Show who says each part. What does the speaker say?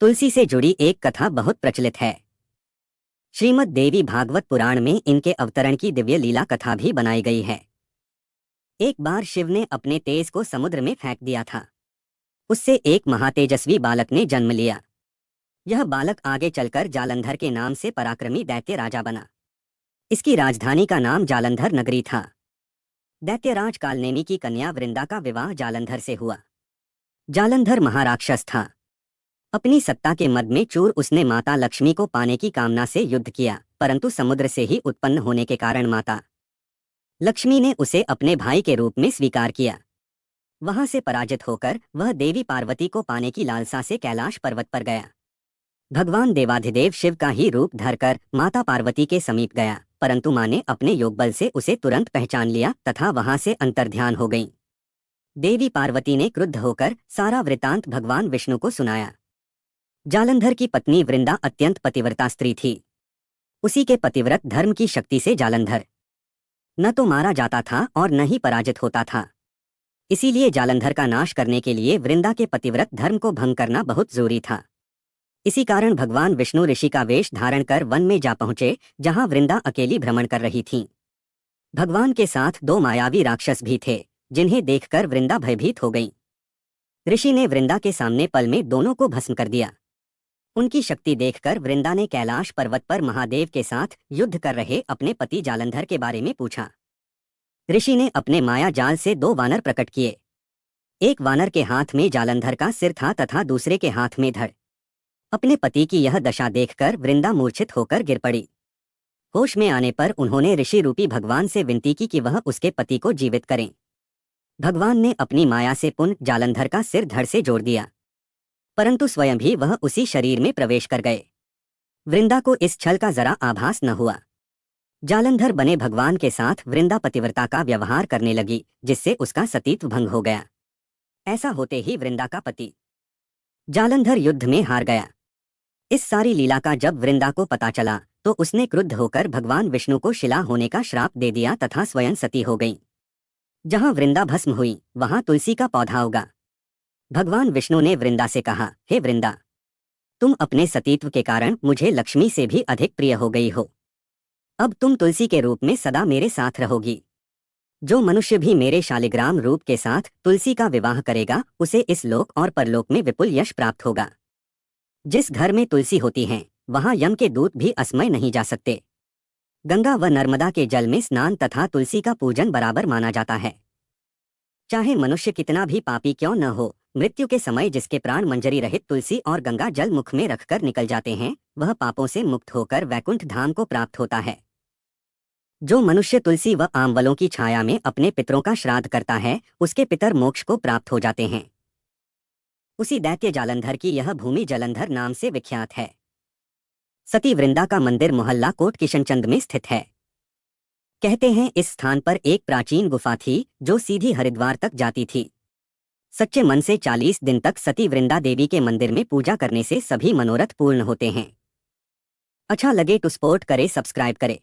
Speaker 1: तुलसी से जुड़ी एक कथा बहुत प्रचलित है। श्रीमद् देवी भागवत पुराण में इनके अवतरण की दिव्य लीला कथा भी बनाई गई है। एक बार शिव ने अपने तेज को समुद्र में फेंक दिया था। उससे एक महातेजस्वी बालक ने जन्म लिया। यह बालक आगे चलकर जालंधर के नाम से पराक्रमी दैत्य राजा बना। इसकी राजधानी का नाम जालंधर नगरी था। दैत्यराज कालनेमी की कन्या वृंदा का विवाह जालंधर से हुआ। जालंधर महाराक्षस था। अपनी सत्ता के मद में चूर उसने माता लक्ष्मी को पाने की कामना से युद्ध किया, परंतु समुद्र से ही उत्पन्न होने के कारण माता लक्ष्मी ने उसे अपने भाई के रूप में स्वीकार किया। वहां से पराजित होकर वह देवी पार्वती को पाने की लालसा से कैलाश पर्वत पर गया। भगवान देवाधिदेव शिव का ही रूप धरकर माता पार्वती के समीप गया, परंतु मां ने अपने योगबल से उसे तुरंत पहचान लिया तथा वहां से अंतर्ध्यान हो गईं। देवी पार्वती ने क्रुद्ध होकर सारा वृतांत भगवान विष्णु को सुनाया। जालंधर की पत्नी वृंदा अत्यंत पतिव्रता स्त्री थी। उसी के पतिव्रत धर्म की शक्ति से जालंधर न तो मारा जाता था और न ही पराजित होता था। इसीलिए जालंधर का नाश करने के लिए वृंदा के पतिव्रत धर्म को भंग करना बहुत जरूरी था। इसी कारण भगवान विष्णु ऋषि का वेश धारण कर वन में जा पहुंचे, जहां वृंदा अकेली भ्रमण कर रही थीं। भगवान के साथ दो मायावी राक्षस भी थे, जिन्हें देखकर वृंदा भयभीत हो गई। ऋषि ने वृंदा के सामने पल में दोनों को भस्म कर दिया। उनकी शक्ति देखकर वृंदा ने कैलाश पर्वत पर महादेव के साथ युद्ध कर रहे अपने पति जालंधर के बारे में पूछा। ऋषि ने अपने माया जाल से दो वानर प्रकट किए। एक वानर के हाथ में जालंधर का सिर था तथा दूसरे के हाथ में धड़। अपने पति की यह दशा देखकर वृंदा मूर्छित होकर गिर पड़ी। होश में आने पर उन्होंने ऋषि रूपी भगवान से विनती की कि वह उसके पति को जीवित करें। भगवान ने अपनी माया से पुनः जालंधर का सिर धड़ से जोड़ दिया, परंतु स्वयं भी वह उसी शरीर में प्रवेश कर गए। वृंदा को इस छल का जरा आभास न हुआ। जालंधर बने भगवान के साथ वृंदा पतिव्रता का व्यवहार करने लगी, जिससे उसका सतीत्व भंग हो गया। ऐसा होते ही वृंदा का पति जालंधर युद्ध में हार गया। इस सारी लीला का जब वृंदा को पता चला तो उसने क्रुद्ध होकर भगवान विष्णु को शिला होने का श्राप दे दिया तथा स्वयं सती हो गई। जहां वृंदा भस्म हुई वहां तुलसी का पौधा उगा। भगवान विष्णु ने वृंदा से कहा, हे वृंदा, तुम अपने सतीत्व के कारण मुझे लक्ष्मी से भी अधिक प्रिय हो गई हो। अब तुम तुलसी के रूप में सदा मेरे साथ रहोगी। जो मनुष्य भी मेरे शालिग्राम रूप के साथ तुलसी का विवाह करेगा, उसे इस लोक और परलोक में विपुल यश प्राप्त होगा। जिस घर में तुलसी होती है वहां यम के दूत भी अस्मय नहीं जा सकते। गंगा व नर्मदा के जल में स्नान तथा तुलसी का पूजन बराबर माना जाता है। चाहे मनुष्य कितना भी पापी क्यों न हो, मृत्यु के समय जिसके प्राण मंजरी रहित तुलसी और गंगा जल मुख में रखकर निकल जाते हैं, वह पापों से मुक्त होकर वैकुंठ धाम को प्राप्त होता है। जो मनुष्य तुलसी व आंवलों की छाया में अपने पितरों का श्राद्ध करता है, उसके पितर मोक्ष को प्राप्त हो जाते हैं। उसी दैत्य जालंधर की यह भूमि जलंधर नाम से विख्यात है। सती वृंदा का मंदिर मोहल्ला कोट किशनचंद में स्थित है। कहते हैं इस स्थान पर एक प्राचीन गुफा थी जो सीधी हरिद्वार तक जाती थी। सच्चे मन से 40 दिन तक सती वृंदा देवी के मंदिर में पूजा करने से सभी मनोरथ पूर्ण होते हैं। अच्छा लगे तो सपोर्ट करे, सब्सक्राइब करे।